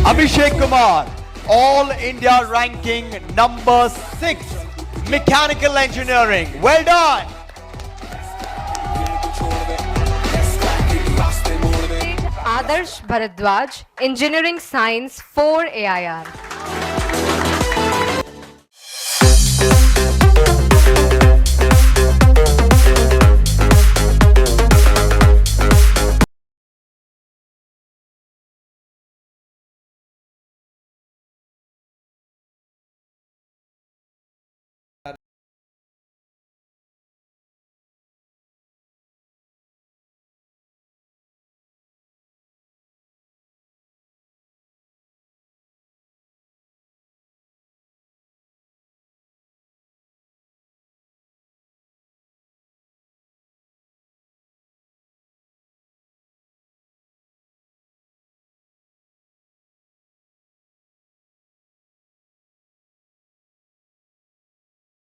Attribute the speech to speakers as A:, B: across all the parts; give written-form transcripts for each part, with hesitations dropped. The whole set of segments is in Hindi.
A: Abhishek Kumar, All India ranking number 6, Mechanical Engineering. Well done.
B: Adarsh Bharadwaj, Engineering Science 4 AIR.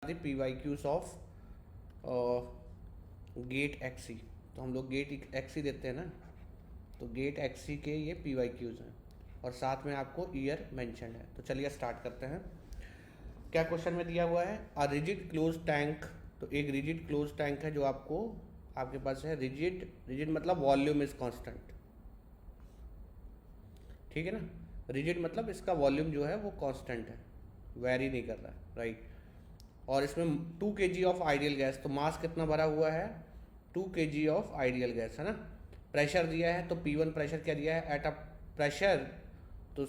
C: the PYQs of GATE XE. तो हम लोग गेट एक्सी देते हैं ना, तो गेट एक्सी के ये PYQs हैं और साथ में आपको ईयर मेंशन है। तो चलिए स्टार्ट करते हैं। क्या क्वेश्चन में दिया हुआ है? A rigid close tank. तो एक रिजिड क्लोज टैंक है जो आपके पास है। रिजिड मतलब वॉल्यूम इज कांस्टेंट, ठीक है ना। रिजिड मतलब इसका वॉल्यूम जो है वो कांस्टेंट है, वेरी नहीं कर रहा है, राइट। और इसमें 2 kg ऑफ आइडियल गैस, तो मास कितना भरा हुआ है? 2 kg ऑफ आइडियल गैस, है ना। प्रेशर दिया है, तो P1 प्रेशर क्या दिया है? एट अ प्रेशर, तो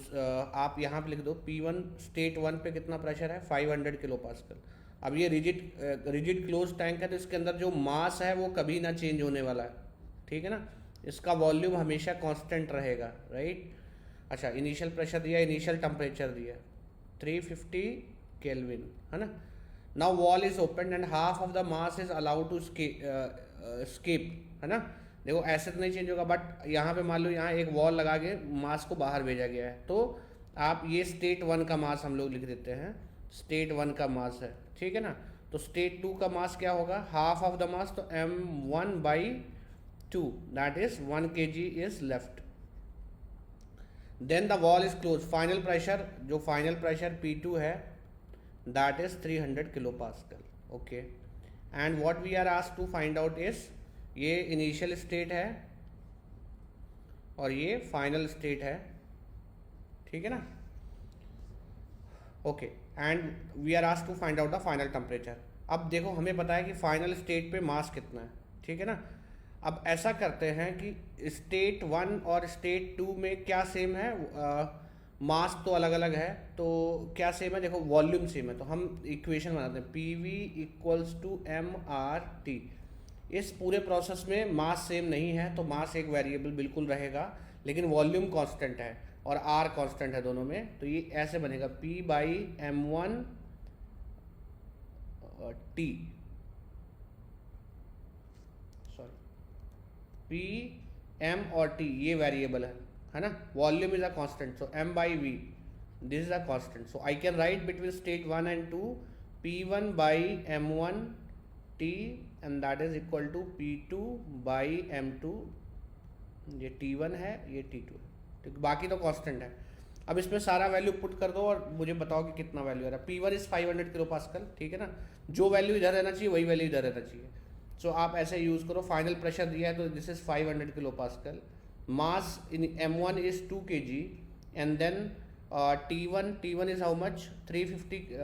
C: आप यहाँ पे लिख दो P1 स्टेट 1 पे कितना प्रेशर है? 500 किलो पास्कल। अब ये रिजिड क्लोज टैंक है, तो इसके अंदर जो मास है वो कभी ना चेंज होने वाला है, ठीक है ना। इसका वॉल्यूम हमेशा कांस्टेंट रहेगा, राइट। अच्छा, इनिशियल प्रेशर दिया, इनिशियल टेम्परेचर दिया 350 केल्विन, है ना। Now wall is open and half of the mass is allowed to escape, है ना। देखो ऐसे तो नहीं चेंज होगा, बट यहाँ पे मान लो यहाँ एक वॉल लगा के मास को बाहर भेजा गया है, तो आप ये स्टेट 1 का मास हम लोग लिख देते हैं, स्टेट 1 का मास है, ठीक है ना। तो स्टेट 2 का मास क्या होगा? हाफ ऑफ द मास, तो m1/2, that is 1 kg is left. Then the wall is close. Final pressure, जो फाइनल प्रेशर P2 है, that is 300 kilo pascal, okay. And what we are asked to find out is, ये इनिशियल स्टेट है और ये फाइनल स्टेट है, ठीक है ना, okay. And we are asked to find out the final temperature. अब देखो हमें पता है कि फाइनल स्टेट पे मास कितना है, ठीक है ना। अब ऐसा करते हैं कि स्टेट 1 और स्टेट 2 में क्या सेम है? मास तो अलग अलग है, तो क्या सेम है? देखो वॉल्यूम सेम है, तो हम इक्वेशन बनाते हैं PV इक्वल्स टू MRT। इस पूरे प्रोसेस में मास सेम नहीं है, तो मास एक वेरिएबल बिल्कुल रहेगा, लेकिन वॉल्यूम कांस्टेंट है और R कांस्टेंट है दोनों में। तो ये ऐसे बनेगा P/M1 T, sorry, P, M और T ये वेरिएबल है ना। Volume is a constant, so M/V, this is a constant, so I can write between state 1 and 2 P1/M1 T and that is equal to P2/M2। ये T1 है, ये T2 है, ठीक। बाकी तो कांस्टेंट है। अब इसमें सारा वैल्यू पुट कर दो और मुझे बताओ कि कितना वैल्यू आ रहा है। P1 इज 500 किलो पास्कल, ठीक है ना। जो वैल्यू इधर रहना चाहिए वही वैल्यू इधर रहना चाहिए। सो आप ऐसे यूज़ करो। फाइनल प्रेशर दिया है, तो this is 500 kilo pascal. Mass in M1 is 2 kg and then T1 is how much? 350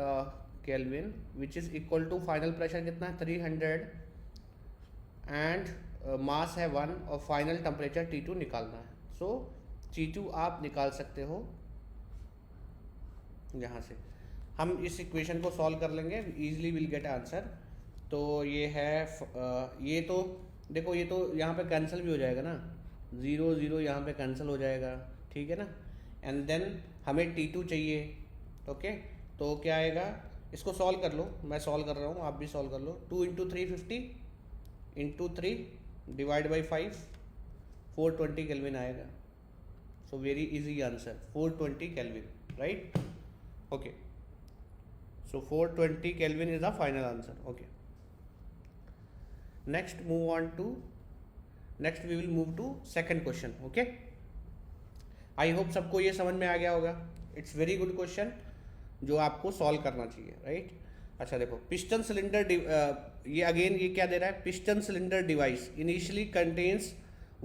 C: Kelvin, which is equal to final pressure कितना है? 300 एंड मास है 1 और फाइनल टेम्परेचर T2 निकालना है। सो T2 आप निकाल सकते हो यहाँ से। हम इस इक्वेशन को सॉल्व कर लेंगे, ईजिली विल गेट आंसर। तो ये है ये तो देखो, ये तो यहाँ पे कैंसिल भी हो जाएगा ना, 0 0 यहाँ पे कैंसिल हो जाएगा, ठीक है ना। एंड देन हमें T2 चाहिए, ओके। तो क्या आएगा? इसको सॉल्व कर लो, मैं सॉल्व कर रहा हूँ, आप भी सॉल्व कर लो। 2 × 350 × 3 डिवाइड बाई 5, 420 केल्विन आएगा। So very easy answer, 420 kelvin, right, okay. So 420 kelvin is the final answer, okay. Next we will move to second question, okay। I hope सबको ये समझ में आ गया होगा. इट्स वेरी गुड क्वेश्चन जो आपको सॉल्व करना चाहिए, राइट. अच्छा देखो, पिस्टन सिलेंडर, ये अगेन ये क्या दे रहा है, piston cylinder device initially contains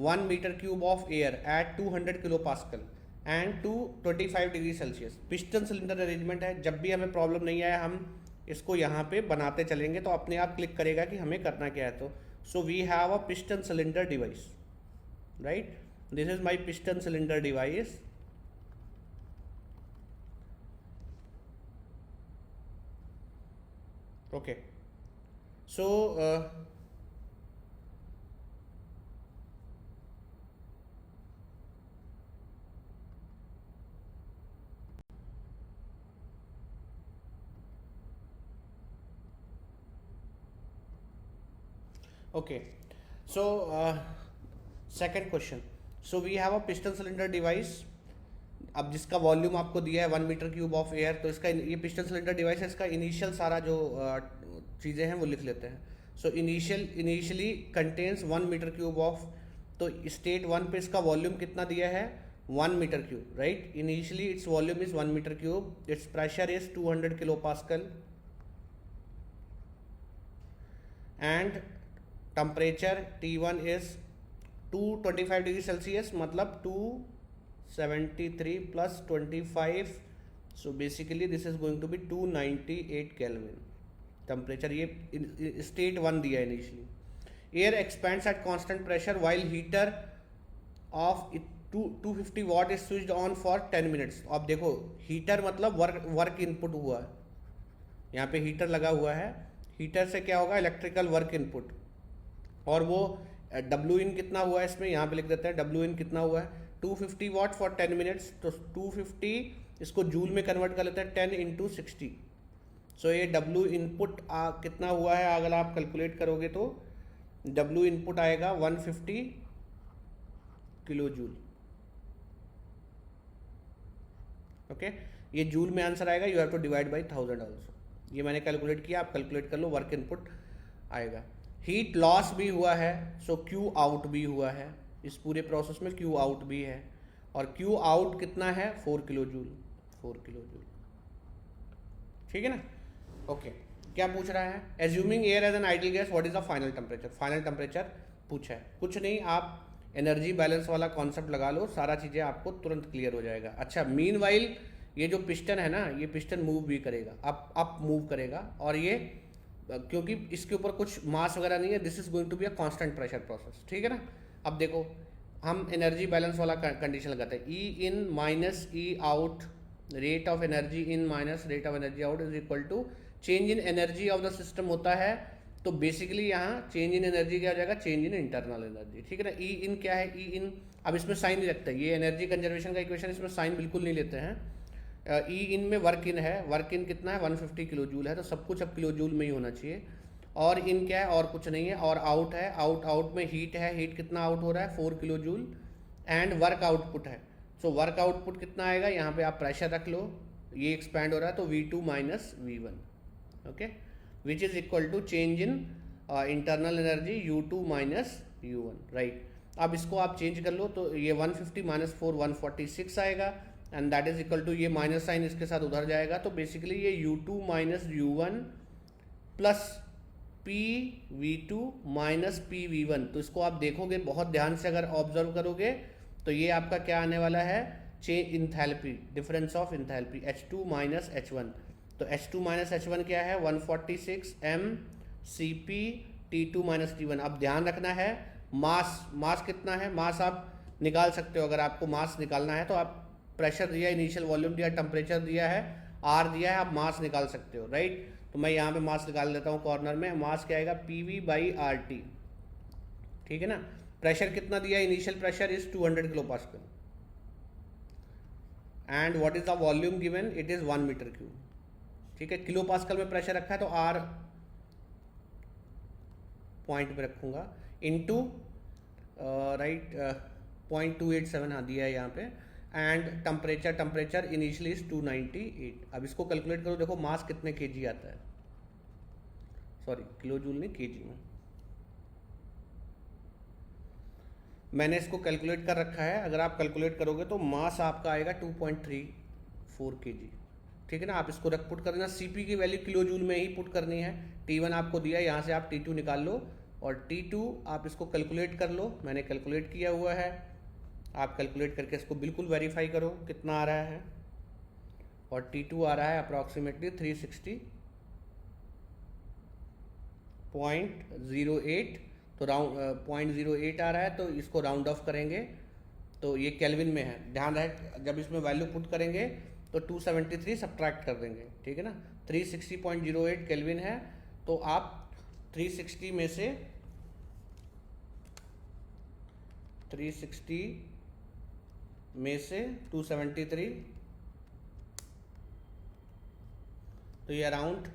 C: 1 metre cube of air at 200 kilo pascal and to 25 degree Celsius. Piston cylinder arrangement है. जब भी हमें प्रॉब्लम नहीं आया हम इसको यहाँ पे बनाते चलेंगे तो अपने आप क्लिक करेगा कि हमें करना क्या है. तो so we have a piston cylinder device, right. This is my piston cylinder device. Okay, so okay, so second question. So we have a piston cylinder device. अब जिसका वॉल्यूम आपको दिया है 1 मीटर क्यूब ऑफ एयर, तो इसका ये पिस्टन सिलेंडर डिवाइस है. इसका इनिशियल सारा जो चीज़ें हैं वो लिख लेते हैं. So initially contains 1 metre cube of, तो स्टेट 1 पे इसका वॉल्यूम कितना दिया है 1 metre cube, right. Initially its volume is 1 metre cube. Its pressure is 200 kilo pascal and temperature T1 is 225 degree Celsius, मतलब 273 plus 25, so basically this is going to be 298 Kelvin. Temperature ये स्टेट 1 दिया है initially. Air expends at constant pressure while heater of 250 what is switched on for 10 minutes. अब देखो हीटर मतलब वर्क इनपुट हुआ है, यहाँ पे हीटर लगा हुआ है. हीटर से क्या होगा, इलेक्ट्रिकल वर्क इनपुट, और वो डब्ल्यू इन कितना हुआ है इसमें यहाँ पे लिख देते हैं. डब्ल्यू इन कितना हुआ है 250 वाट फॉर 10 मिनट्स. तो 250 इसको जूल में कन्वर्ट कर लेते हैं 10 इंटू 60. सो ये डब्ल्यू इनपुट कितना हुआ है, अगर आप कैलकुलेट करोगे तो डब्ल्यू इनपुट आएगा 150 किलो जूल. ओके, ये जूल में आंसर आएगा. You have to divide by 1000 also. ये मैंने कैलकुलेट किया, आप कैलकुलेट कर लो, वर्क इनपुट आएगा. हीट लॉस भी हुआ है, सो क्यू आउट भी हुआ है. इस पूरे प्रोसेस में क्यू आउट भी है, और क्यू आउट कितना है 4 किलो जूल. 4 किलो जूल, ठीक है ना. ओके, क्या पूछ रहा है, assuming air as an ideal gas what is the final temperature. Final temperature पूछा है, कुछ नहीं, आप एनर्जी बैलेंस वाला कॉन्सेप्ट लगा लो, सारा चीज़ें आपको तुरंत क्लियर हो जाएगा. अच्छा, मीनवाइल ये जो पिस्टन है ना, ये पिस्टन मूव भी करेगा, अप मूव करेगा, और ये क्योंकि इसके ऊपर कुछ मास वगैरह नहीं है, this is going to be a constant pressure process, ठीक है ना. अब देखो हम एनर्जी बैलेंस वाला कंडीशन लगाते हैं. E in minus E out, rate of energy in minus rate of energy out is equal to change in energy of the system होता है. तो बेसिकली यहाँ चेंज इन एनर्जी क्या हो जाएगा, चेंज इन इंटरनल एनर्जी, ठीक है ना. ई इन क्या है, ई इन, अब इसमें साइन नहीं लगता, ये एनर्जी कंजर्वेशन का इक्वेशन, इसमें साइन बिल्कुल नहीं लेते हैं. ई इन में वर्क इन है, वर्क इन कितना है 150 किलो जूल है, तो सब कुछ अब किलो जूल में ही होना चाहिए. और इन क्या है, और कुछ नहीं है. और आउट है, आउट में हीट है, हीट कितना आउट हो रहा है 4 kilo joule. And work output है, सो वर्क आउटपुट कितना आएगा, यहाँ पे आप प्रेशर रख लो, ये एक्सपैंड हो रहा है, तो V2 minus V1, okay, which is equal to change in internal energy U2 minus U1, right. अब इसको आप चेंज कर लो, तो ये 150 माइनस 4 146 आएगा, and that is equal to, ये माइनस साइन इसके साथ उधर जाएगा, तो बेसिकली ये U2 minus U1 plus PV2 minus PV1. तो इसको आप देखोगे बहुत ध्यान से, अगर ऑब्जर्व करोगे तो ये आपका क्या आने वाला है, change enthalpy, difference of enthalpy, H2 minus H1. तो H2 माइनस H1 क्या है 146 M Cp T2 minus T1. अब ध्यान रखना है, मास कितना है, मास आप निकाल सकते हो. अगर आपको मास निकालना है तो आप प्रेशर दिया, इनिशियल वॉल्यूम दिया, टेम्परेचर दिया है, R दिया है, आप मास निकाल सकते हो, राइट. तो मैं यहाँ पे मास निकाल देता हूँ कॉर्नर में. मास क्या आएगा PV/RT, ठीक है ना. प्रेशर कितना दिया, initial pressure is 200 kilo pascal, and what is the volume given, it is 1 metre cube, ठीक है. किलो पास्कल में प्रेशर रखा है, तो R पॉइंट पे रखूंगा, इनटू राइट 0.287 हाँ दिया है यहाँ पे. And temperature initially is 298. अब इसको कैलकुलेट करो, देखो मास कितने केजी आता है, सॉरी किलो जूल नहीं, केजी में. मैंने इसको कैलकुलेट कर रखा है, अगर आप कैलकुलेट करोगे तो मास आपका आएगा 2.34 kg। ठीक है ना, आप इसको रख पुट कर देना। Cp की वैल्यू किलो जूल में ही पुट करनी है। T1 आपको दिया है, यहाँ से आप T2 निकाल लो और T2 आप इसको कैलकुलेट कर लो, मैंने कैलकुलेट किया हुआ है। आप कैलकुलेट करके इसको बिल्कुल वेरीफाई करो कितना आ रहा है, और T2 आ रहा है अप्रॉक्सीमेटली 360.08, तो राउंड 0.08 आ रहा है, तो इसको राउंड ऑफ करेंगे तो ये केल्विन में है। ध्यान रहे जब इसमें वैल्यू पुट करेंगे तो 273 सब्ट्रैक्ट कर देंगे। ठीक है ना, 360.08 केल्विन है, तो आप 360 में से 273 तो ये अराउंड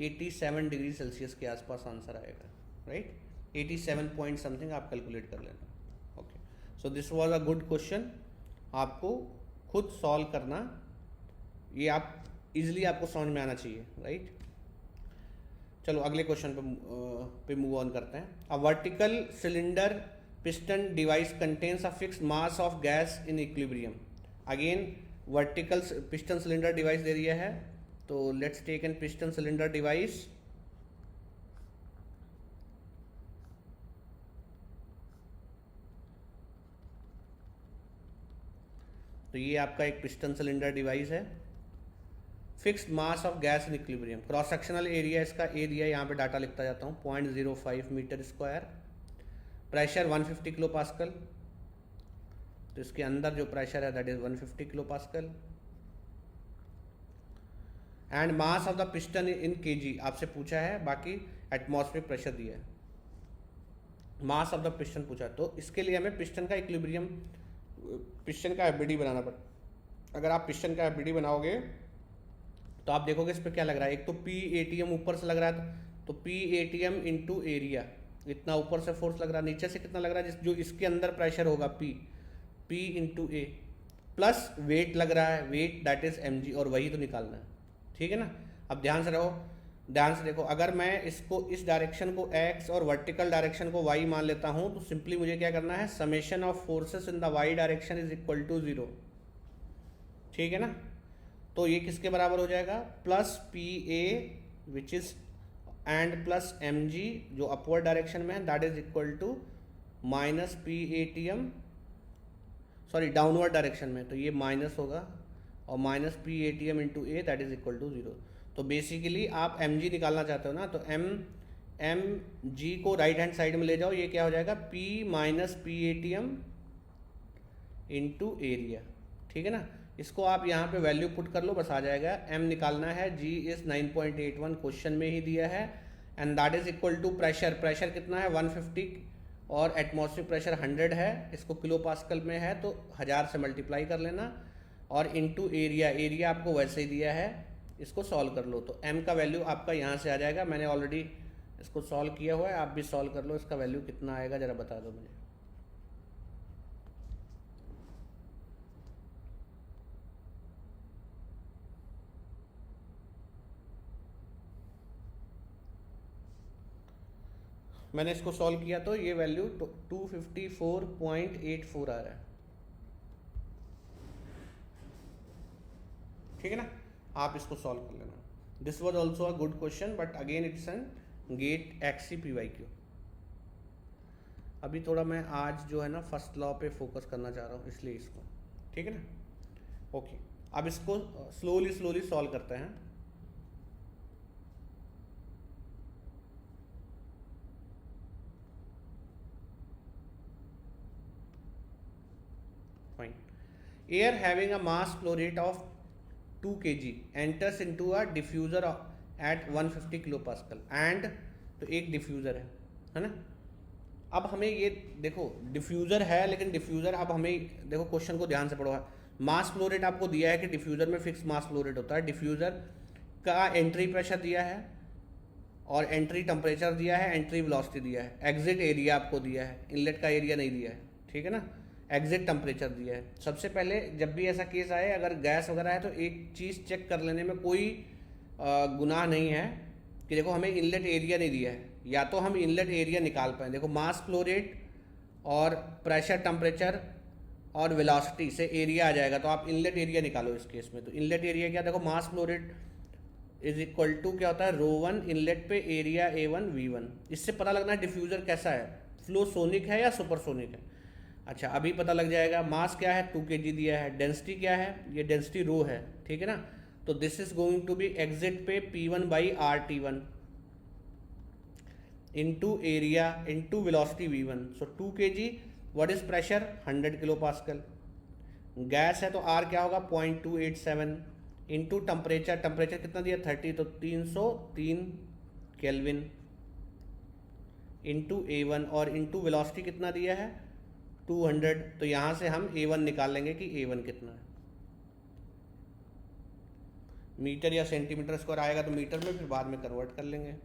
C: 87 डिग्री सेल्सियस के आसपास आंसर आएगा, राइट। 87 पॉइंट समथिंग आप कैलकुलेट कर लेना। Okay, so this was a good question, आपको खुद सॉल्व करना, ये आप इजीली आपको समझ में आना चाहिए, राइट। चलो अगले क्वेश्चन पे मूव ऑन करते हैं। A vertical cylinder piston device contains a fixed mass of gas in equilibrium. Again vertical piston cylinder device दे दिया है, तो let's take an piston cylinder device. तो ये आपका एक पिस्टन सिलेंडर डिवाइस है, fixed mass of gas in equilibrium. Cross sectional area इसका ए दिया है, यहाँ पे डाटा लिखता जाता हूँ, 0.05 metre square. Pressure 150 kilo pascal, तो इसके अंदर जो प्रेशर है that is 150 kilo pascal. And mass of the piston in KG आपसे पूछा है, बाकी एटमॉस्फेरिक प्रेशर दिया है। मास ऑफ द पिस्टन पूछा है, तो इसके लिए हमें पिस्टन का इक्विलिब्रियम, पिस्टन का एफबीडी बनाना पड़ेगा। अगर आप पिस्टन का एफबीडी बनाओगे तो आप देखोगे इस पर क्या लग रहा है, एक तो पी एटीएम ऊपर से लग रहा है, तो पी एटीएम इंटू एरिया, इतना ऊपर से फोर्स लग रहा है, नीचे से कितना लग रहा है, जो इसके अंदर प्रेशर होगा P into A, plus weight लग रहा है, weight that is M G, और वही तो निकालना है। ठीक है ना, अब ध्यान से रहो, ध्यान से देखो, अगर मैं इसको इस डायरेक्शन को x और वर्टिकल डायरेक्शन को y मान लेता हूं, तो सिंपली मुझे क्या करना है, summation of forces in the y direction is equal to 0। ठीक है ना, तो ये किसके बराबर हो जाएगा, plus P A which is and plus M G जो अपवर्ड डायरेक्शन में है, that is equal to minus P A T M, sorry downward direction में, तो ये माइनस होगा, और minus P A T M into A that is equal to 0। तो बेसिकली आप एम जी निकालना चाहते हो ना, तो एम जी को राइट हैंड साइड में ले जाओ, ये क्या हो जाएगा, P minus P A T M into area. ठीक है ना, इसको आप यहाँ पे वैल्यू पुट कर लो, बस आ जाएगा। एम निकालना है, जी इज 9.81 क्वेश्चन में ही दिया है, and that is equal to pressure, pressure कितना है 150 और एटमॉस्फेरिक प्रेशर 100 है, इसको किलो पास्कल में है तो 1000 से मल्टीप्लाई कर लेना, और इनटू एरिया, एरिया आपको वैसे ही दिया है, इसको सॉल्व कर लो, तो m का वैल्यू आपका यहाँ से आ जाएगा। मैंने ऑलरेडी इसको सॉल्व किया हुआ है, आप भी सॉल्व कर लो, इसका वैल्यू कितना आएगा ज़रा बता दो मुझे। मैंने इसको सॉल्व किया तो ये वैल्यू 254.84 आ रहा है। ठीक है ना, आप इसको सॉल्व कर लेना। This was also a good question, but again it's an GATE एक्सी पी वाई क्यू। अभी थोड़ा मैं आज जो है ना फर्स्ट लॉ पे फोकस करना चाह रहा हूँ, इसलिए इसको, ठीक है ना। ओके, अब इसको स्लोली सॉल्व करते हैं। Fine, air having a mass flow rate of 2 kg enters into a diffuser at 150 kilo pascal and, तो एक डिफ्यूज़र है ना। अब हमें ये देखो डिफ्यूज़र है, लेकिन डिफ्यूज़र, अब हमें देखो क्वेश्चन को ध्यान से पढ़ो, मास फ्लो रेट आपको दिया है कि डिफ्यूज़र में फिक्स मास फ्लो रेट होता है, डिफ्यूज़र का एंट्री प्रेशर दिया है और एंट्री टेम्परेचर दिया है, एंट्री वेलोसिटी दिया है, एग्जिट एरिया आपको दिया है, इनलेट का एरिया नहीं दिया है। ठीक है ना, एग्जिट टेम्परेचर दिया है। सबसे पहले जब भी ऐसा केस आए, अगर गैस वगैरह है, तो एक चीज़ चेक कर लेने में कोई गुनाह नहीं है कि देखो हमें इनलेट एरिया नहीं दिया है, या तो हम इनलेट एरिया निकाल पाएँ। देखो मास फ्लो रेट और प्रेशर, टेम्परेचर और वेलोसिटी से एरिया आ जाएगा। तो आप इनलेट एरिया निकालो इस केस में। तो इनलेट एरिया क्या, देखो mass flow rate is equal to क्या होता है, ρ1 इनलेट पे एरिया A1 V1। इससे पता लगना है डिफ्यूज़र कैसा है, फ्लो सोनिक है या सुपरसोनिक है। अच्छा अभी पता लग जाएगा। मास क्या है 2 kg दिया है, डेंसिटी क्या है, ये डेंसिटी रो है, ठीक है ना। तो this is going to be exit पे P1/RT1 into area into velocity V1। So 2 kg, what is pressure 100 kilo pascal. Gas है तो R क्या होगा 0.287 इंटू टेम्परेचर, टेम्परेचर कितना दिया 30, तो 303 केल्विन इंटू A1 और इंटू वेलोसिटी कितना दिया है 200। तो यहाँ से हम A1 निकाल लेंगे कि A1 कितना है। मीटर या सेंटीमीटर स्क्वायर आएगा तो मीटर में, फिर बाद में कन्वर्ट कर लेंगे।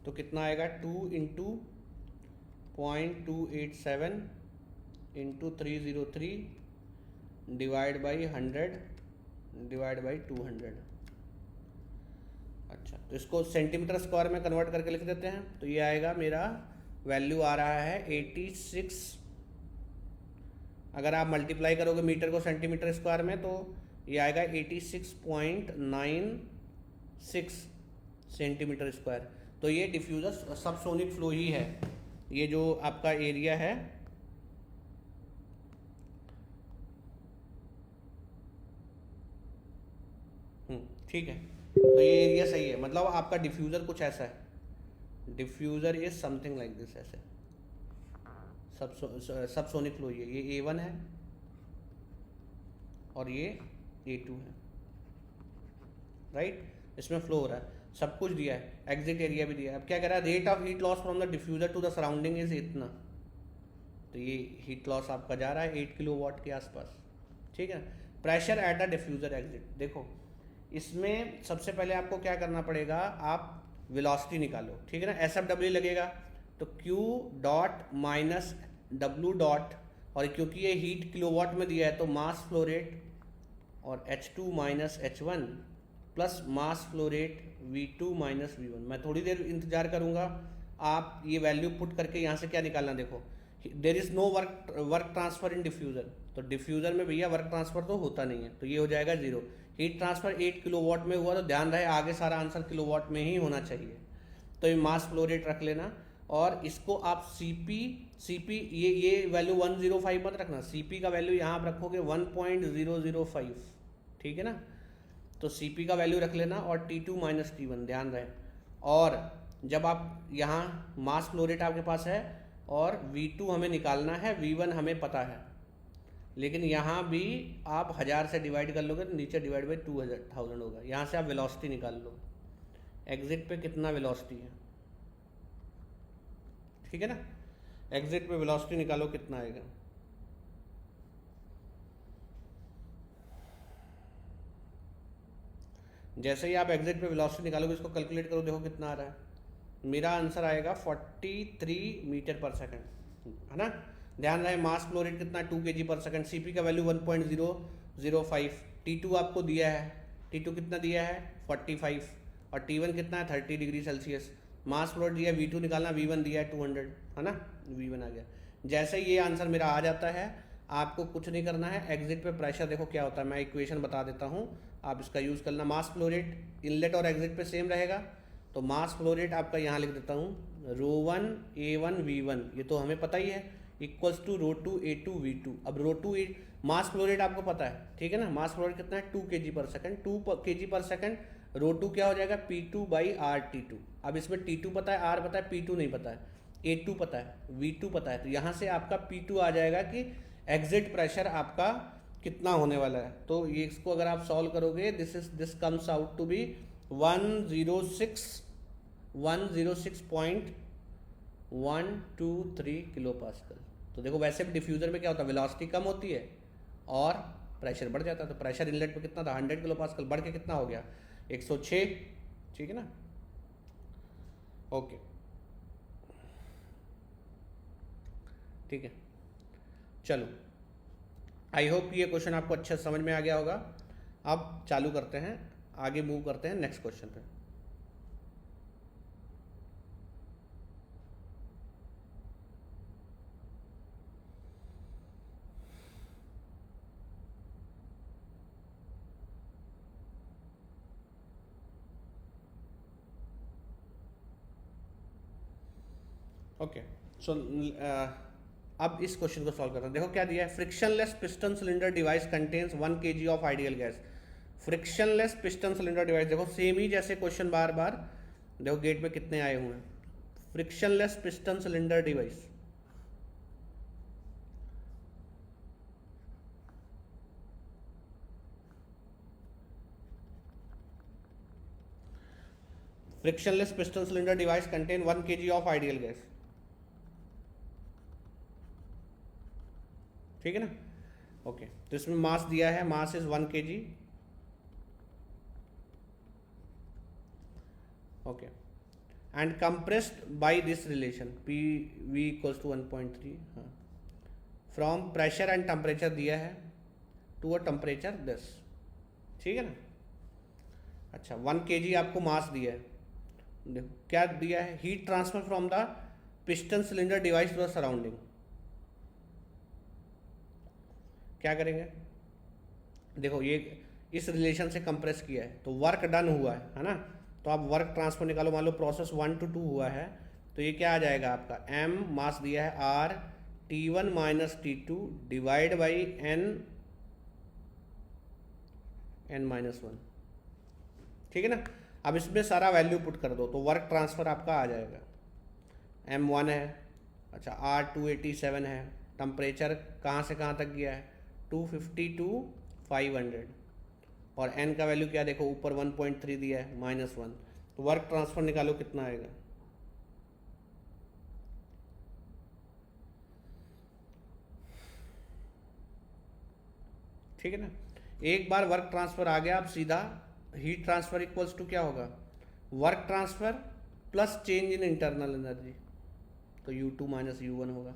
C: तो कितना आएगा 2 into 0.287 into 303 divide by 100 divide by 200। अच्छा तो इसको सेंटीमीटर स्क्वायर में कन्वर्ट करके लिख देते हैं। तो ये आएगा मेरा वैल्यू आ रहा है 86। अगर आप मल्टीप्लाई करोगे मीटर को सेंटीमीटर स्क्वायर में तो ये आएगा 86.96 सेंटीमीटर स्क्वायर। तो ये डिफ्यूजर सबसोनिक फ्लो ही है। ये जो आपका एरिया है ठीक है, तो ये एरिया सही है। मतलब आपका डिफ्यूज़र कुछ ऐसा है, diffuser is something like this, ऐसे सबसोनिक फ्लो ये A1 है और ये A2 है, राइट। इसमें फ्लो हो रहा है, सब कुछ दिया है, एग्जिट एरिया भी दिया है। अब क्या कह रहा है, rate of heat loss from the diffuser to the surrounding is इतना। तो ये हीट लॉस आपका जा रहा है 8 किलोवाट के आसपास, ठीक है। Pressure at the diffuser exit, देखो इसमें सबसे पहले आपको क्या करना पड़ेगा, आप वेलोसिटी निकालो, ठीक है ना। SFW लगेगा तो Q dot minus W dot, और क्योंकि ये हीट किलोवाट में दिया है तो मास फ्लो रेट और H2 minus H1 plus mass flow rate V2 minus V1। मैं थोड़ी देर इंतजार करूँगा, आप ये वैल्यू पुट करके यहाँ से क्या निकालना, देखो there is no work transfer in diffuser. तो डिफ्यूज़र में भैया वर्क ट्रांसफ़र तो होता नहीं है, तो ये हो जाएगा 0। हीट ट्रांसफ़र 8 किलोवाट में हुआ तो ध्यान रहे आगे सारा आंसर किलोवाट में ही होना चाहिए। तो ये मास फ्लो रेट रख लेना और इसको आप CP ये वैल्यू 105 मत रखना, CP का वैल्यू यहाँ आप रखोगे 1.005, ठीक है ना। तो CP का वैल्यू रख लेना और T2 माइनस T1 ध्यान रहे। और जब आप यहाँ मास फ्लो रेट आपके पास है और V2 हमें निकालना है, V1 हमें पता है, लेकिन यहाँ भी आप 1000 से डिवाइड कर लोगे तो नीचे डिवाइड बाई 2000 होगा। यहाँ से आप वेलोसिटी निकाल लो, एग्जिट पे कितना वेलोसिटी है, ठीक है ना। एग्जिट पे वेलोसिटी निकालो कितना आएगा। जैसे ही आप एग्जिट पे वेलोसिटी निकालोगे इसको कैलकुलेट करो, देखो कितना आ रहा है। मेरा आंसर आएगा 43 मीटर पर सेकंड, है ना। ध्यान रहे मास फ्लो रेट कितना 2 kg पर सेकंड, CP का वैल्यू 1.005, T2 आपको दिया है, T2 कितना दिया है 45 और T1 कितना है 30 डिग्री सेल्सियस। मास फ्लो रेट दिया, V2 निकालना, V1 दिया है 200, है ना, V1 आ गया। जैसे ये आंसर मेरा आ जाता है, आपको कुछ नहीं करना है, एग्जिट पे प्रेशर देखो क्या होता है, मैं इक्वेशन बता देता हूँ, आप इसका यूज़ करना। मास फ्लो रेट इनलेट और एग्जिट पे सेम रहेगा, तो मास फ्लो रेट आपका यहाँ लिख देता हूँ ρ1 A1 V1, ये तो हमें पता ही है, इक्वल्स टू ρ2 A2 V2। अब ρ2 मास फ्लो रेट आपको पता है, ठीक है ना। मास फ्लो रेट कितना है 2 kg पर सेकंड, 2 kg पर सेकंड, ρ2 क्या हो जाएगा P2/RT2। अब इसमें T2 पता है, R पता है, P2 नहीं पता है, A2 पता है, V2 पता है, तो यहाँ से आपका P2 आ जाएगा कि एग्जिट प्रेशर आपका कितना होने वाला है। तो ये इसको अगर आप सॉल्व करोगे this comes out to be 106.123 kilo pascal. तो देखो वैसे भी डिफ्यूज़र में क्या होता है, वेलोसिटी कम होती है और प्रेशर बढ़ जाता है। तो प्रेशर इनलेट पे कितना था 100 किलो पास्कल, बढ़ के कितना हो गया 106, ठीक है ना। ओके ठीक है, चलो आई होप ये क्वेश्चन आपको अच्छा समझ में आ गया होगा। अब चालू करते हैं, आगे मूव करते हैं नेक्स्ट क्वेश्चन पे। ओके सो अब इस क्वेश्चन को सॉल्व करते हैं। देखो क्या दिया है, frictionless piston cylinder device contains 1 kg of ideal gas. Frictionless piston cylinder device, देखो सेम ही जैसे क्वेश्चन बार बार, देखो गेट में कितने आए हुए हैं। Frictionless piston cylinder device, frictionless piston cylinder device contain 1 kg of ideal gas, ठीक है ना। ओके तो इसमें मास दिया है, mass is 1 kg। Okay and compressed by this relation P V equals to 1.3, हाँ, फ्रॉम प्रेशर एंड टेम्परेचर दिया है टू अ टेम्परेचर दिस, ठीक है ना। अच्छा 1 kg आपको मास दिया है, देखो क्या दिया है, heat transfer from the piston cylinder device to the surrounding. क्या करेंगे, देखो ये इस रिलेशन से कंप्रेस किया है तो वर्क डन हुआ है ना, तो आप वर्क ट्रांसफर निकालो। मान लो प्रोसेस 1 to 2 हुआ है तो ये क्या आ जाएगा आपका, m मास दिया है r T1 minus T2 divide by n minus 1, ठीक है ना। अब इसमें सारा वैल्यू पुट कर दो तो वर्क ट्रांसफ़र आपका आ जाएगा, m1 है, अच्छा r 287 है, टेम्परेचर कहाँ से कहाँ तक गया है 250 to 500, और n का वैल्यू क्या देखो ऊपर 1.3 दिया है -1, तो वर्क ट्रांसफ़र निकालो कितना आएगा। ठीक है ना, एक बार वर्क ट्रांसफ़र आ गया, अब सीधा हीट ट्रांसफ़र इक्वल्स टू क्या होगा, work transfer plus change in internal energy, तो U2 माइनस U1 होगा।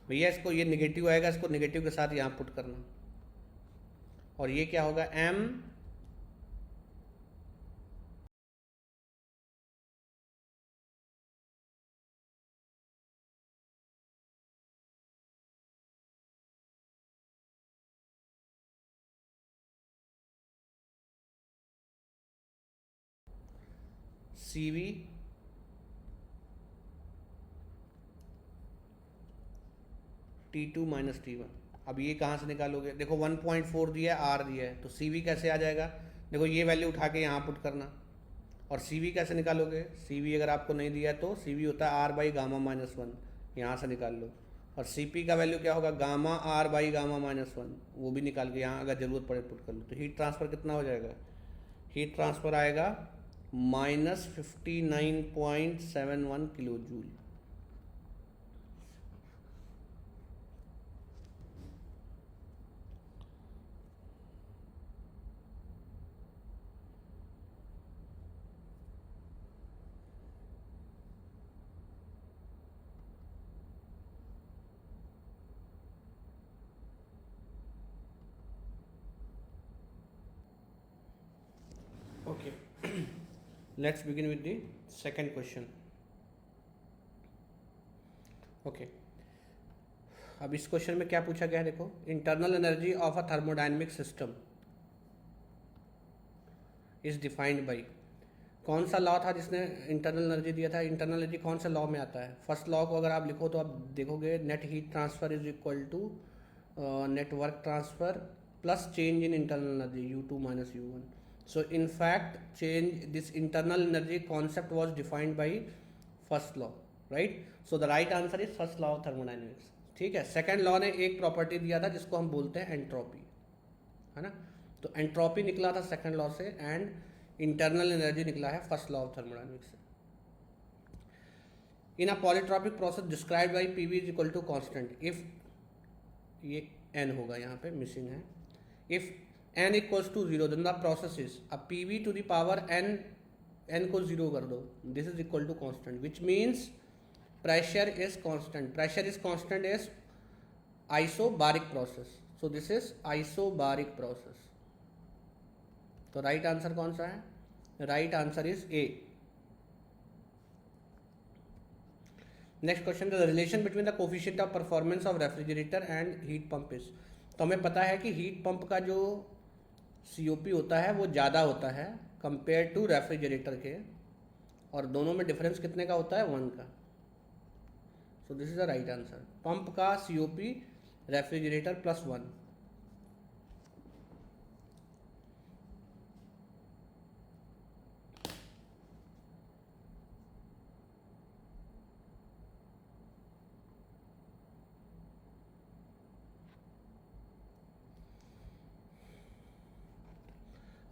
C: भैया इसको ये निगेटिव आएगा, इसको निगेटिव के साथ यहाँ पुट करना, और ये क्या होगा m CV T2 minus T1। अब ये कहाँ से निकालोगे, देखो 1.4 दिया है, R दिया है, तो CV कैसे आ जाएगा, देखो ये वैल्यू उठा के यहाँ पुट करना, और CV कैसे निकालोगे, CV अगर आपको नहीं दिया तो CV होता है R बाई गामा माइनस 1, यहाँ से निकाल लो, और CP का वैल्यू क्या होगा gamma R by gamma minus 1, वो भी निकाल के यहाँ अगर ज़रूरत पड़े पुट कर लो। तो हीट ट्रांसफ़र कितना हो जाएगा, हीट ट्रांसफ़र आएगा -59.71 kilo joule. Okay, let's begin with the second question. Okay, अब इस क्वेश्चन में क्या पूछा गया है, देखो internal energy of a thermodynamic system is defined by, कौन सा लॉ था जिसने इंटरनल एनर्जी दिया था, इंटरनल एनर्जी कौन सा लॉ में आता है, फर्स्ट लॉ को अगर आप लिखो तो आप देखोगे net heat transfer is equal to net work transfer plus change in internal energy U2 minus U1। So in fact change this internal energy concept was defined by first law, right? So the right answer is first law of thermodynamics, ठीक है। सेकेंड लॉ ने एक प्रॉपर्टी दिया था जिसको हम बोलते हैं एंट्रोपी, है ना, तो एंट्रोपी निकला था सेकेंड लॉ से, एंड इंटरनल एनर्जी निकला है फर्स्ट लॉ ऑफ थर्मोडायनेमिक्स से। In a polytropic process described by PV is equal to constant if, ये n होगा यहाँ पे मिसिंग है, if n equals to 0 then the process is अब PV to the power n को 0 कर दो, this is equal to constant, which means pressure is constant, pressure is constant is isobaric process, so this is isobaric process. तो राइट आंसर कौन सा है, right answer is A। Next question, the relation between the coefficient of performance of refrigerator and heat pump is, तो हमें पता है कि हीट पंप का जो COP होता है वो ज़्यादा होता है कंपेयर टू रेफ्रिजरेटर के, और दोनों में डिफरेंस कितने का होता है 1 का। So this is the right answer. Pump का COP refrigerator +1।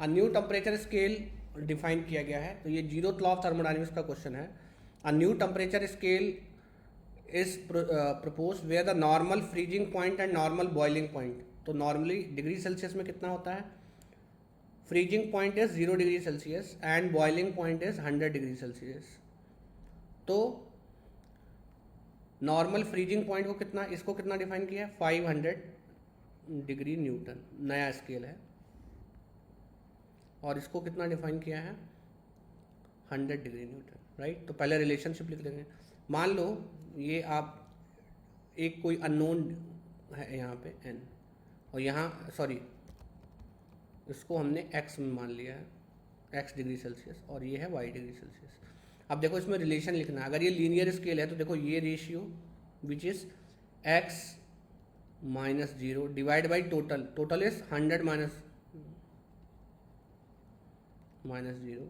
C: New temperature scale define किया गया है, तो ये 0th लॉ ऑफ थर्मोडायनेमिक्स का क्वेश्चन है। A new temperature scale is propose where the normal freezing point and normal boiling point. तो नॉर्मली डिग्री सेल्सियस में कितना होता है, freezing point is 0 degree Celsius and boiling point is 100 degree Celsius. तो नॉर्मल फ्रीजिंग पॉइंट को कितना, इसको कितना डिफाइन किया है, 500 डिग्री न्यूटन, नया स्केल है। और इसको कितना डिफाइन किया है, 100 डिग्री न्यूटन, राइट। तो पहले रिलेशनशिप लिख लेंगे। मान लो ये आप एक कोई अननोन है यहाँ पे n, और यहाँ सॉरी इसको हमने x में मान लिया है, x डिग्री सेल्सियस, और ये है y डिग्री सेल्सियस। अब देखो इसमें रिलेशन लिखना है। अगर ये लीनियर स्केल है तो देखो ये ratio which is x - 0 divide by total, total is 100 minus 0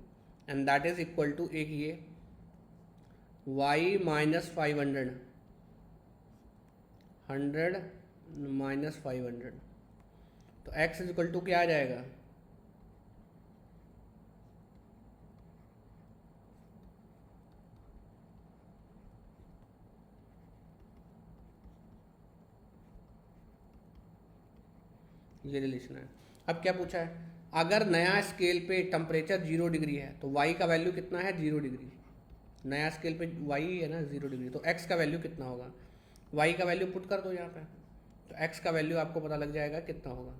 C: and that is equal to एक ये y - 500, 100 - 500, तो x इज इक्वल टू क्या आ जाएगा, ये रिलेशन है। अब क्या पूछा है, अगर नया स्केल पे टेम्परेचर 0 डिग्री है तो y का वैल्यू कितना है, 0 डिग्री। नया स्केल पे y है ना 0 डिग्री, तो x का वैल्यू कितना होगा, y का वैल्यू पुट कर दो यहाँ पे, तो x का वैल्यू आपको पता लग जाएगा कितना होगा।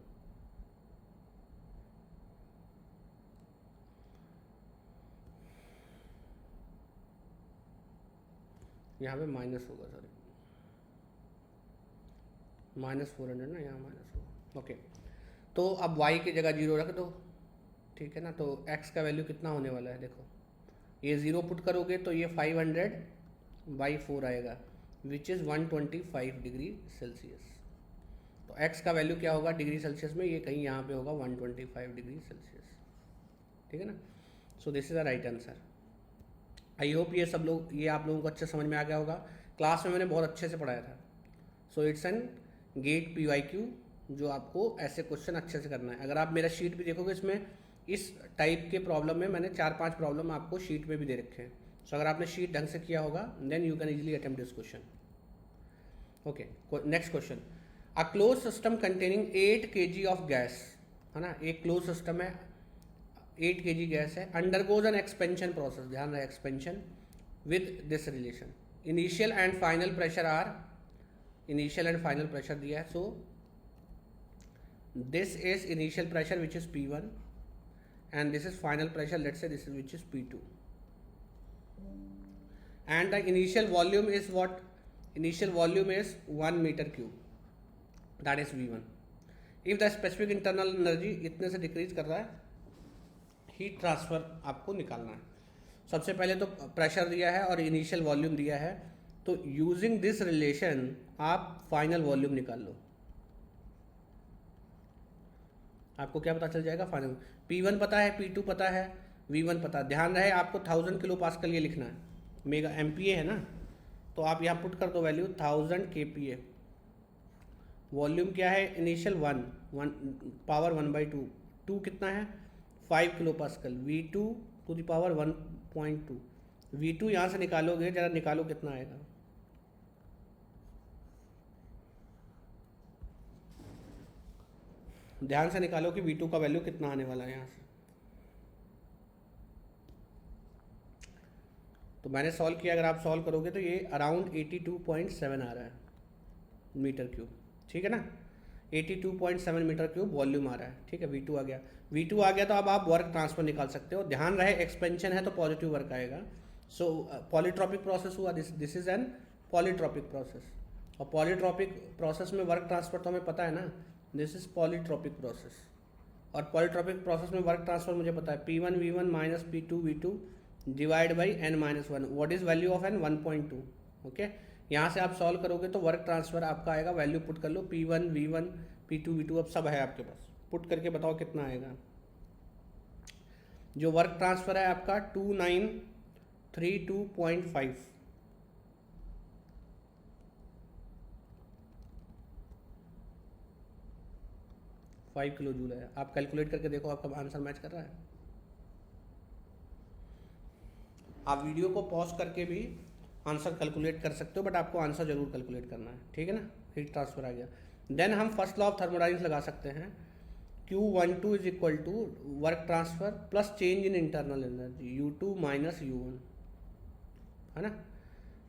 C: यहाँ पे माइनस होगा, सॉरी -400 ना, यहाँ माइनस होगा, ओके। तो अब y की जगह 0 रख दो, ठीक है ना। तो x का वैल्यू कितना होने वाला है, देखो ये 0 पुट करोगे तो ये 500/4 आएगा विच इज़ 125 डिग्री सेल्सियस। तो x का वैल्यू क्या होगा डिग्री सेल्सियस में, ये कहीं यहाँ पे होगा 125 डिग्री सेल्सियस, ठीक है ना। So this is the right answer. I hope ये सब लोग, ये आप लोगों को अच्छे समझ में आ गया होगा। क्लास में मैंने बहुत अच्छे से पढ़ाया था। So it's an GATE PYQ, जो आपको ऐसे क्वेश्चन अच्छे से करना है। अगर आप मेरा शीट भी देखोगे, इसमें इस टाइप के प्रॉब्लम में मैंने 4-5 प्रॉब्लम आपको शीट में भी दे रखे हैं। सो अगर आपने शीट ढंग से किया होगा then you can easily attempt this question. Okay, next question. A close system containing 8 kg of gas, है ना, एक क्लोज सिस्टम है, 8 kg गैस है, अंडरगोज एन एक्सपेंशन प्रोसेस, ध्यान रहे expansion, with this relation initial and final pressure are, initial and final pressure दिया है। सो this is initial pressure which is P1 and this is final pressure, let's say this is which is P2, and the initial volume is what, initial volume is 1 meter cube, that is V1. if the specific internal energy इतने से डिक्रीज कर रहा है, हीट ट्रांसफर आपको निकालना है। सबसे पहले तो प्रेशर दिया है और इनिशियल वॉल्यूम दिया है, तो यूजिंग दिस रिलेशन आप फाइनल वॉल्यूम निकाल लो, आपको क्या पता चल जाएगा, फाइनल। P1 पता है, P2 पता है, V1 पता है। ध्यान रहे आपको 1000 किलो पास्कल ये लिखना है, मेगा MPa है ना, तो आप यहाँ पुट कर दो वैल्यू 1000 kPa। वॉल्यूम क्या है, इनिशियल 1 पावर 1/2, 2 कितना है 5 kilo pascal, V2 to the power 1.2, V2 यहाँ से निकालोगे, जरा निकालो कितना आएगा, ध्यान से निकालो कि V2 का वैल्यू कितना आने वाला है यहाँ से। तो मैंने सॉल्व किया, अगर आप सॉल्व करोगे तो ये अराउंड 82.7 आ रहा है मीटर क्यूब, ठीक है ना, 82.7 मीटर क्यूब वॉल्यूम आ रहा है, ठीक है। V2 आ गया, V2 आ गया तो अब आप वर्क ट्रांसफर निकाल सकते हो। ध्यान रहे एक्सपेंशन है तो पॉजिटिव वर्क आएगा। सो पॉलीट्रॉपिक प्रोसेस हुआ, this is an polytropic process, और पॉलीट्रॉपिक प्रोसेस में वर्क ट्रांसफर तो हमें पता है ना, दिस इज पॉलीट्रॉपिक प्रोसेस। और पॉलीट्रॉपिक प्रोसेस में वर्क ट्रांसफर मुझे पता है, P1 V1 minus P2 V2 divide by n-1। What is value of n, 1.2, okay. यहाँ से आप सॉल्व करोगे तो वर्क ट्रांसफ़र आपका आएगा, वैल्यू पुट कर लो, P1 V1 P2 V2 अब सब है आपके पास, पुट करके बताओ कितना आएगा। जो वर्क ट्रांसफ़र है आपका 2932.5, 5 किलो जूल है। आप कैलकुलेट करके देखो आपका आंसर मैच कर रहा है। आप वीडियो को पॉज करके भी आंसर कैलकुलेट कर सकते हो, बट आपको आंसर जरूर कैलकुलेट करना है, ठीक है ना। हीट ट्रांसफर आ गया। देन हम फर्स्ट लॉ ऑफ थर्मोडाइनमिक्स लगा सकते हैं, Q12 is equal to work transfer plus change in internal energy U2 minus U1, है ना।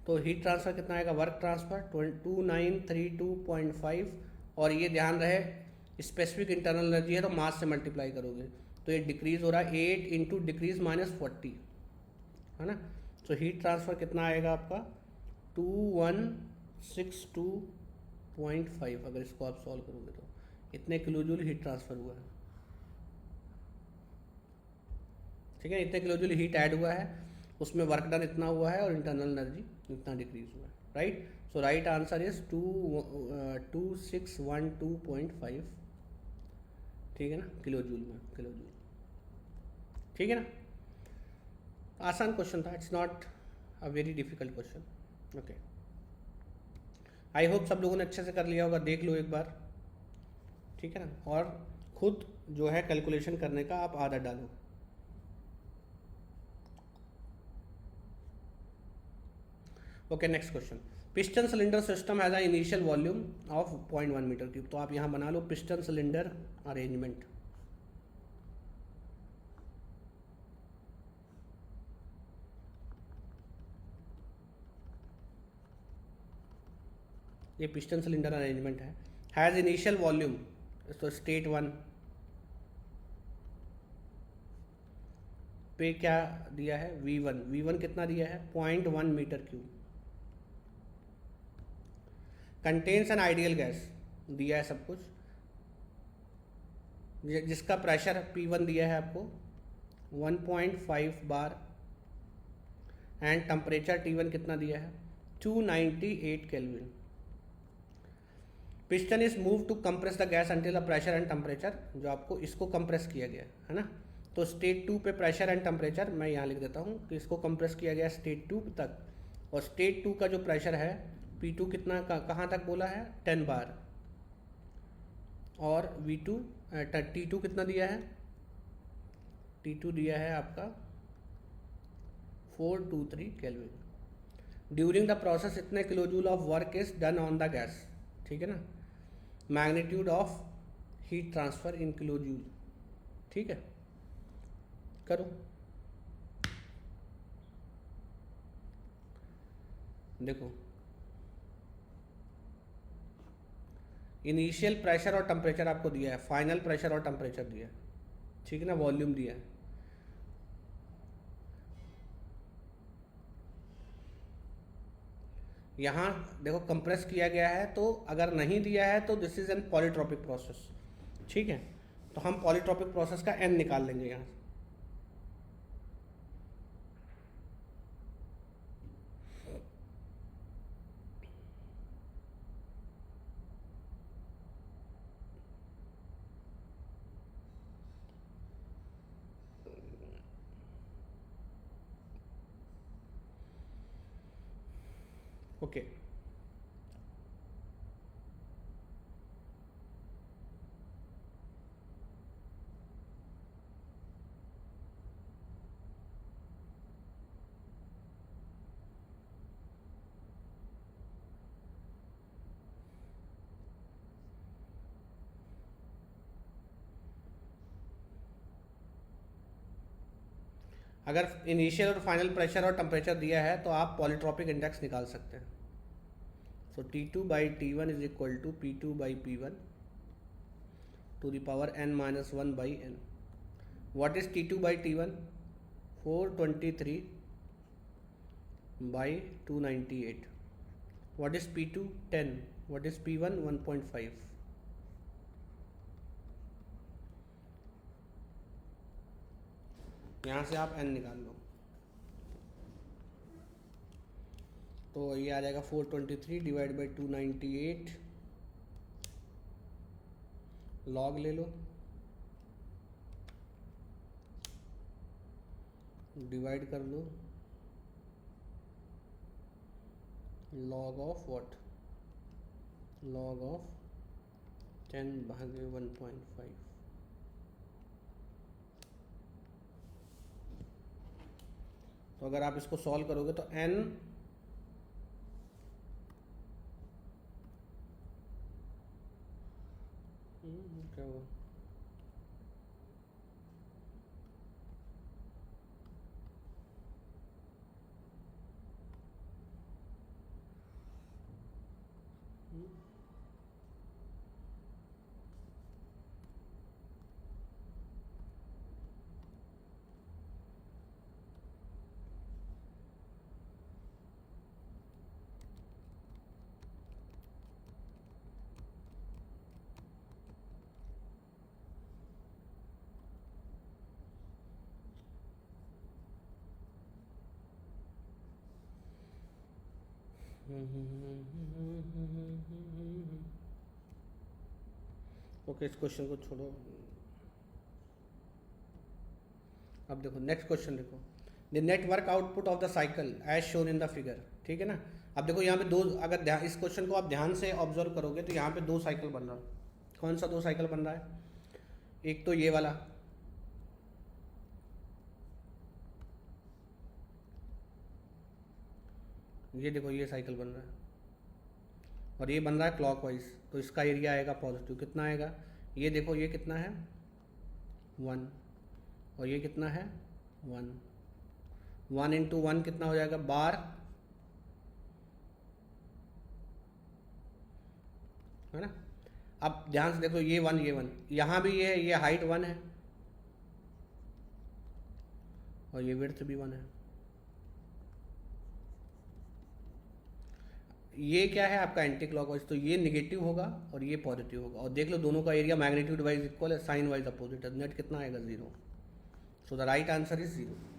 C: तो हीट ट्रांसफर कितना आएगा, वर्क ट्रांसफर 2932.5, और ये ध्यान रहे स्पेसिफिक इंटरनल एनर्जी है तो मास से मल्टीप्लाई करोगे, तो ये डिक्रीज हो रहा है 8 इंटू डिक्रीज माइनस 40, है ना। तो हीट ट्रांसफ़र कितना आएगा आपका 2162.5, अगर इसको आप सॉल्व करोगे तो इतने किलो जूल हीट ट्रांसफ़र हुआ है, ठीक है। इतने किलो जूल हीट ऐड हुआ है, उसमें वर्क डन इतना हुआ है और इंटरनल एनर्जी इतना डिक्रीज हुआ है, right. So right answer is 2612.5, ठीक है ना, किलो जूल में, किलो जूल, ठीक है ना। आसान क्वेश्चन था, it's not a very difficult question, okay. I hope सब लोगों ने अच्छे से कर लिया होगा, देख लो एक बार, ठीक है ना, और खुद जो है कैलकुलेशन करने का आप आदत डालो। Okay, next question. Piston cylinder system has a initial volume of 0.1 metre cube. तो आप यहाँ बना लो पिस्टन सिलेंडर अरेंजमेंट। ये पिस्टन सिलेंडर अरेंजमेंट है, हैज़ इनिशियल वॉल्यूम, तो स्टेट 1 पे क्या दिया है, V1 कितना दिया है 0.1 metre cube, contains an ideal gas दिया है सब कुछ, जिसका प्रेशर P1 दिया है आपको 1.5 बार, एंड टेम्परेचर T1 कितना दिया है 298 kelvin. Piston is move to compress the gas until the pressure and temperature, जो आपको इसको कंप्रेस किया गया है ना। तो स्टेट 2 पे प्रेशर एंड टेम्परेचर मैं यहाँ लिख देता हूँ कि इसको कंप्रेस किया गया स्टेट 2 तक, और स्टेट 2 का जो प्रेशर है P2 कितना कहाँ तक बोला है 10 बार, और V2 T2 कितना दिया है, T2 दिया है आपका 423 केल्विन। ड्यूरिंग द प्रोसेस इतने kilo joule of work is done on the gas, ठीक है ना। Magnitude of heat transfer in kilo joule, ठीक है, करो। देखो इनिशियल प्रेशर और टेम्परेचर आपको दिया है, फाइनल प्रेशर और टेम्परेचर दिया है, ठीक है ना, वॉल्यूम दिया है। यहाँ देखो कंप्रेस किया गया है, तो अगर नहीं दिया है तो this is an polytropic process, ठीक है। तो हम पॉलीट्रॉपिक प्रोसेस का n निकाल लेंगे यहाँ से। ओके, अगर इनिशियल और फाइनल प्रेशर और टेम्परेचर दिया है तो आप पॉलीट्रॉपिक इंडेक्स निकाल सकते हैं। So T2 by T1 is equal to P2 by P1 to the power n minus 1 by n। What is T2 by T1 423 by 298। What is P2 10। What is P1 1.5। यहाँ से आप n निकाल लो। तो ये आ जाएगा 423 डिवाइड बाई 298, लॉग ले लो, डिवाइड कर लो, log of what, log of 10 भागे 1.5। तो अगर आप इसको सॉल्व करोगे तो n क्या हुआ, ओके इस क्वेश्चन को छोड़ो। अब देखो नेक्स्ट क्वेश्चन देखो, the net work output of the cycle as shown in the figure, ठीक है ना। अब देखो यहाँ पे दो, अगर ध्यान इस क्वेश्चन को आप ध्यान से ऑब्जर्व करोगे तो यहाँ पे दो साइकिल बन रहा है। कौन सा दो साइकिल बन रहा है, एक तो ये वाला, ये देखो ये साइकिल बन रहा है, और ये बन रहा है क्लॉकवाइज, तो इसका एरिया आएगा पॉजिटिव। कितना आएगा, ये देखो ये कितना है 1, और ये कितना है 1, 1 इंटू 1 कितना हो जाएगा 12, है ना। अब ध्यान से देखो ये 1 ये 1, यहाँ भी ये है, ये हाइट 1 है और ये विड्थ भी 1 है। ये क्या है आपका एंटी क्लॉकवाइज, तो ये निगेटिव होगा और ये पॉजिटिव होगा। और देख लो दोनों का एरिया मैग्नीट्यूड वाइज इक्वल है, साइन वाइज अपोजिट है, नेट कितना आएगा 0। So the right answer is 0।